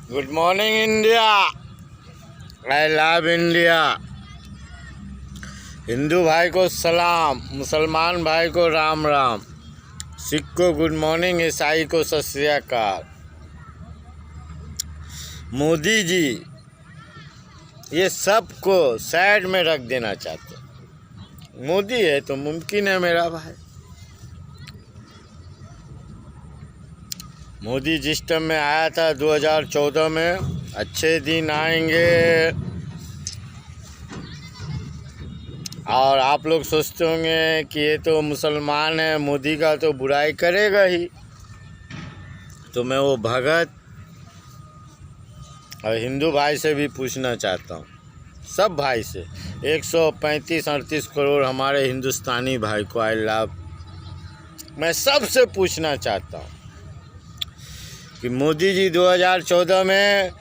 Good morning India. I love India. Hindu भाई को सलाम, मुसलमान भाई को राम राम, सिख को गुड मॉर्निंग, ईसाई को सत श्री अकाल। मोदी जी ये सबको साइड में रख देना चाहते। मोदी है तो मुमकिन है मेरा भाई। मोदी जिस टाइम में आया था 2014 में, अच्छे दिन आएंगे। और आप लोग सोचते होंगे कि ये तो मुसलमान है, मोदी का तो बुराई करेगा ही। तो मैं वो भगत और हिंदू भाई से भी पूछना चाहता हूँ, सब भाई से, 135-38 करोड़ हमारे हिंदुस्तानी भाई को आई लव, मैं सबसे पूछना चाहता हूँ कि मोदी जी 2014 में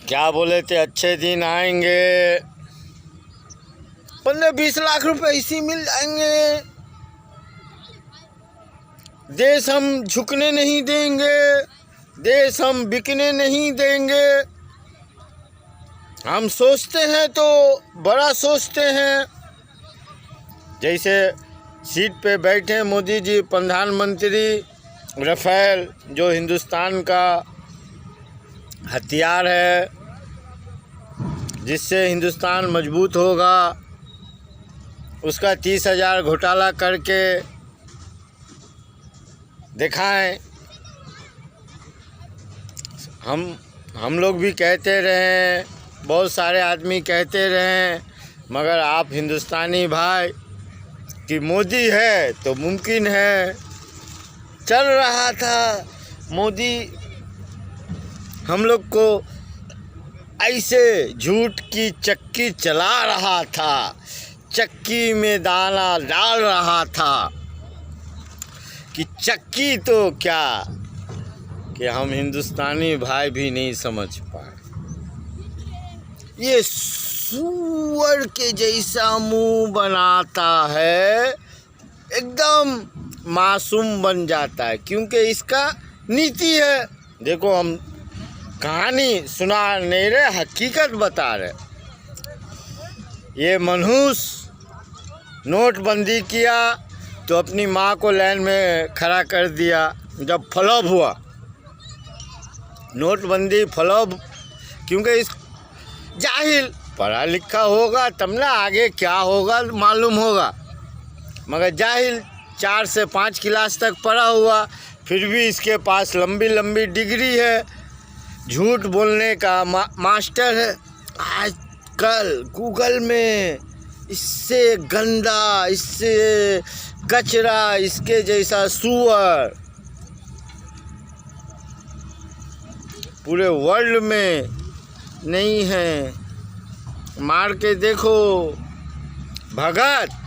क्या बोले थे, अच्छे दिन आएंगे, 15-20 लाख रुपए इसी मिल जाएंगे, देश हम झुकने नहीं देंगे, देश हम बिकने नहीं देंगे। हम सोचते हैं तो बड़ा सोचते हैं। जैसे सीट पे बैठे मोदी जी, प्रधानमंत्री, राफेल जो हिंदुस्तान का हथियार है जिससे हिंदुस्तान मजबूत होगा, उसका 30,000 घोटाला करके दिखाएं। हम लोग भी कहते रहे, बहुत सारे आदमी कहते रहे, मगर आप हिंदुस्तानी भाई कि मोदी है तो मुमकिन है। चल रहा था मोदी हम लोग को ऐसे झूठ की चक्की चला रहा था, चक्की में दाना डाल रहा था कि चक्की तो क्या कि हम हिंदुस्तानी भाई भी नहीं समझ पाए। ये सूअर के जैसा मुंह बनाता है, एकदम मासूम बन जाता है, क्योंकि इसका नीति है। देखो, हम कहानी सुना नहीं रहे, हकीकत बता रहे। ये मनुष्य नोटबंदी किया तो अपनी माँ को लाइन में खड़ा कर दिया। जब फ्लॉप हुआ नोटबंदी, फ्लॉप, क्योंकि इस जाहिल, पढ़ा लिखा होगा तब ना आगे क्या होगा मालूम होगा, मगर जाहिल 4 से 5 क्लास तक पढ़ा हुआ, फिर भी इसके पास लंबी लंबी डिग्री है, झूठ बोलने का मास्टर है। आजकल गूगल में इससे गंदा, इससे कचरा, इसके जैसा सूअर पूरे वर्ल्ड में नहीं है। मार के देखो भगत।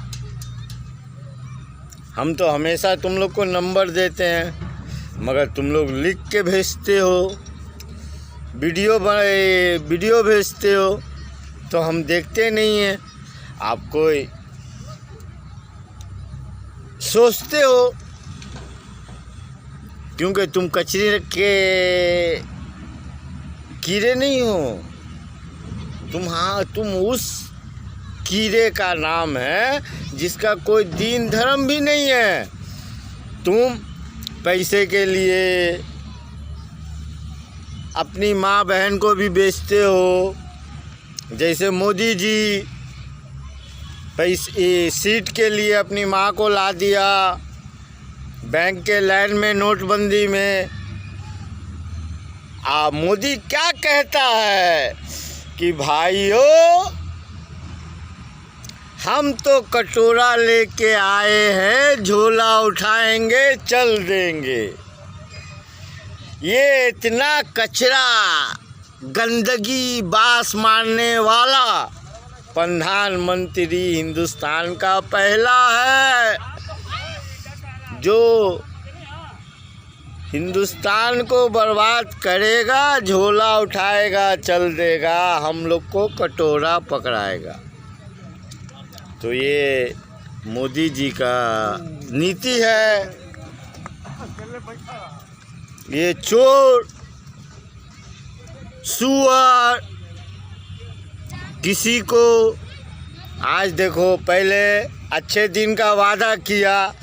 हम तो हमेशा तुम लोग को नंबर देते हैं, मगर तुम लोग लिख के भेजते हो, वीडियो भेजते हो, तो हम देखते नहीं हैं। आप कोई सोचते हो, क्योंकि तुम कचरे के कीड़े नहीं हो, तुम उस कीड़े का नाम है जिसका कोई दीन धर्म भी नहीं है। तुम पैसे के लिए अपनी माँ बहन को भी बेचते हो। जैसे मोदी जी पैसे सीट के लिए अपनी माँ को ला दिया बैंक के लाइन में, नोटबंदी में। मोदी क्या कहता है कि भाइयों, हम तो कटोरा लेके आए हैं, झोला उठाएंगे चल देंगे। ये इतना कचरा, गंदगी, बास मारने वाला प्रधानमंत्री हिंदुस्तान का पहला है जो हिंदुस्तान को बर्बाद करेगा, झोला उठाएगा चल देगा, हम लोग को कटोरा पकड़ाएगा। तो ये मोदी जी का नीति है। ये चोर सुअर किसी को। आज देखो, पहले अच्छे दिन का वादा किया,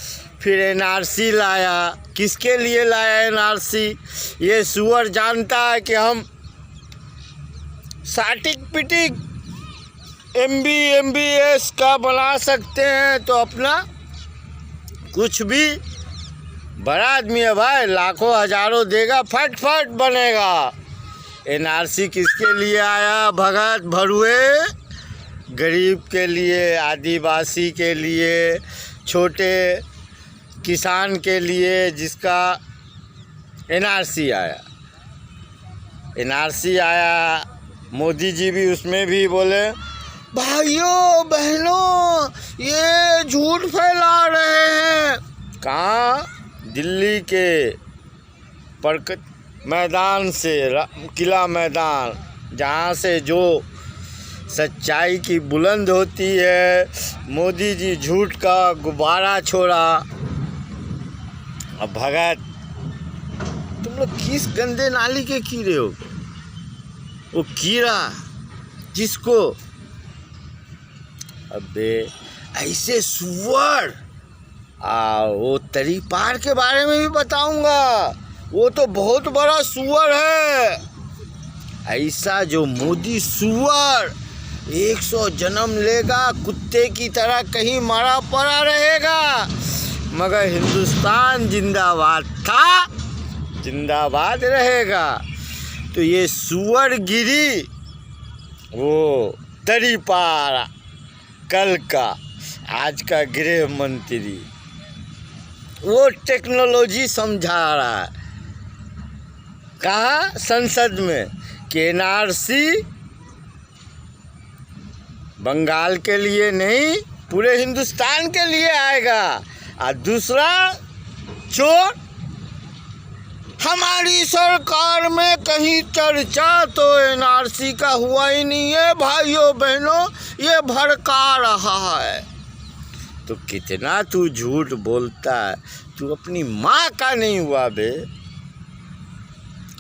फिर एनआरसी लाया। किसके लिए लाया एनआरसी? ये सुअर जानता है कि हम साटिक पिटिक MBS का बना सकते हैं, तो अपना कुछ भी बड़ा आदमी है भाई, लाखों हजारों देगा, फट फट बनेगा। एनआरसी किसके लिए आया? भगत भरुए, गरीब के लिए, आदिवासी के लिए, छोटे किसान के लिए, जिसका एनआरसी आया। एनआरसी आया, मोदी जी भी उसमें भी बोले, भाइयों बहनों ये झूठ फैला रहे हैं। कहाँ? दिल्ली के मैदान से, किला मैदान, जहाँ से जो सच्चाई की बुलंद होती है, मोदी जी झूठ का गुब्बारा छोड़ा। अब भगत, तुम लोग किस गंदे नाली के कीड़े हो? वो कीड़ा जिसको, अबे ऐसे सुअर, वो तरी पार के बारे में भी बताऊंगा। वो तो बहुत बड़ा सुअर है। ऐसा जो मोदी सुअर 100 जन्म लेगा, कुत्ते की तरह कहीं मरा पड़ा रहेगा, मगर हिंदुस्तान जिंदाबाद था, जिंदाबाद रहेगा। तो ये सुअरगिरी, वो तरी पार कल का, आज का गृह मंत्री, वो टेक्नोलॉजी समझा रहा है। कहाँ? संसद में कि एनआरसी बंगाल के लिए नहीं, पूरे हिंदुस्तान के लिए आएगा। और दूसरा चोर, हमारी सरकार में कहीं चर्चा तो एनआरसी का हुआ ही नहीं है। भाइयों बहनों, ये भड़का रहा है। तो कितना तू झूठ बोलता है, तू अपनी माँ का नहीं हुआ बे।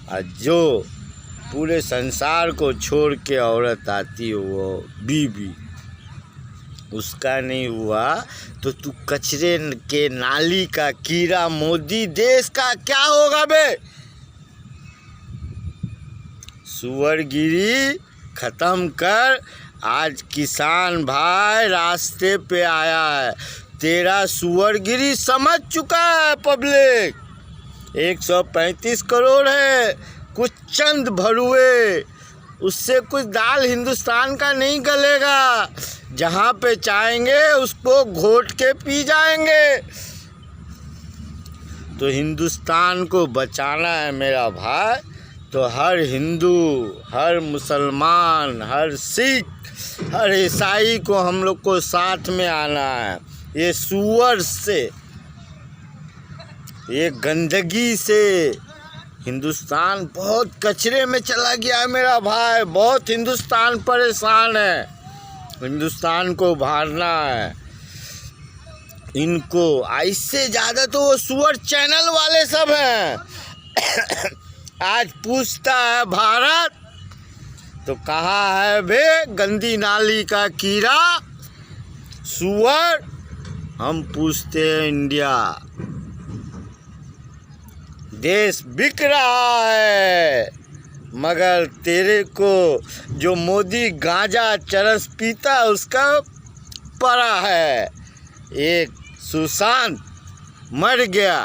और जो पूरे संसार को छोड़ के औरत आती है, वो बीवी, उसका नहीं हुआ, तो तू कचरे के नाली का कीड़ा, मोदी देश का क्या होगा बे? सुअरगिरी खत्म कर। आज किसान भाई रास्ते पे आया है, तेरा सुअरगिरी समझ चुका है पब्लिक। 135 करोड़ है, कुछ चंद भरुए, उससे कुछ दाल हिंदुस्तान का नहीं गलेगा। जहाँ पे चाहेंगे उसको घोट के पी जाएंगे। तो हिंदुस्तान को बचाना है मेरा भाई, तो हर हिंदू, हर मुसलमान, हर सिख, हर ईसाई को हम लोग को साथ में आना है। ये सुअर से, ये गंदगी से हिंदुस्तान बहुत कचरे में चला गया है मेरा भाई। बहुत हिंदुस्तान परेशान है, हिंदुस्तान को उभारना है। इनको ऐसे ज़्यादा तो वो सुअर चैनल वाले सब हैं। आज पूछता है भारत, तो कहाँ है बे गंदी नाली का कीड़ा सुअर? हम पूछते हैं इंडिया। देश बिक रहा है, मगर तेरे को जो मोदी गांजा चरस पीता उसका पड़ा है। एक सुशांत मर गया,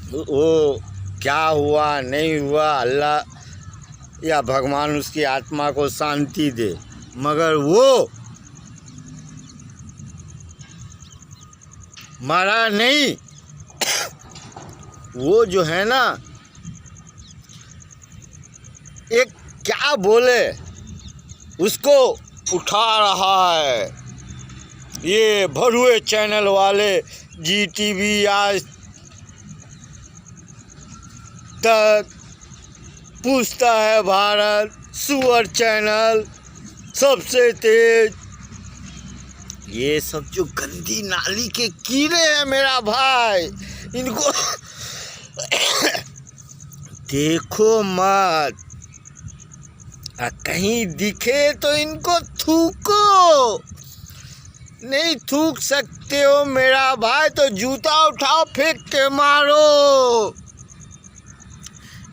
वो क्या हुआ नहीं हुआ, अल्लाह या भगवान उसकी आत्मा को शांति दे, मगर वो मरा नहीं। वो जो है ना, एक क्या बोले, उसको उठा रहा है ये भरुए चैनल वाले, GTV आज तक, पूछता है भारत, सुअर चैनल सबसे तेज। ये सब जो गंदी नाली के कीड़े हैं मेरा भाई, इनको देखो मत। कहीं दिखे तो इनको थूको। नहीं थूक सकते हो मेरा भाई तो जूता उठाओ फेंक के मारो।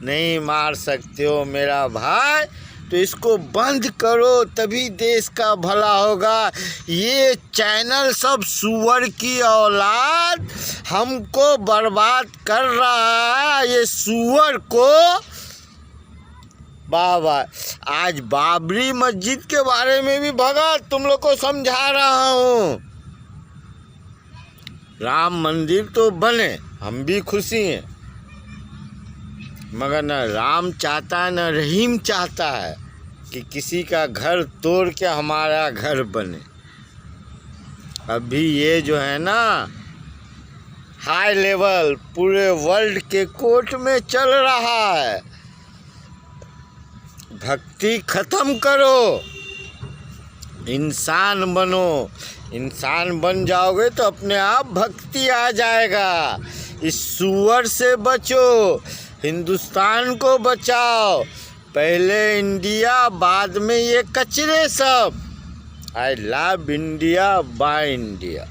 नहीं मार सकते हो मेरा भाई तो इसको बंद करो, तभी देश का भला होगा। ये चैनल सब सुअर की औलाद हमको बर्बाद कर रहा है। ये सुअर को बाबा, आज बाबरी मस्जिद के बारे में भी भगत तुम लोग को समझा रहा हूँ। राम मंदिर तो बने, हम भी खुशी हैं, मगर न राम चाहता न रहीम चाहता है कि किसी का घर तोड़ के हमारा घर बने। अभी ये जो है ना हाई लेवल पूरे वर्ल्ड के कोर्ट में चल रहा है। भक्ति खत्म करो, इंसान बनो। इंसान बन जाओगे तो अपने आप भक्ति आ जाएगा। इस सुअर से बचो, हिंदुस्तान को बचाओ। पहले इंडिया, बाद में ये कचरे सब। I love India, by India.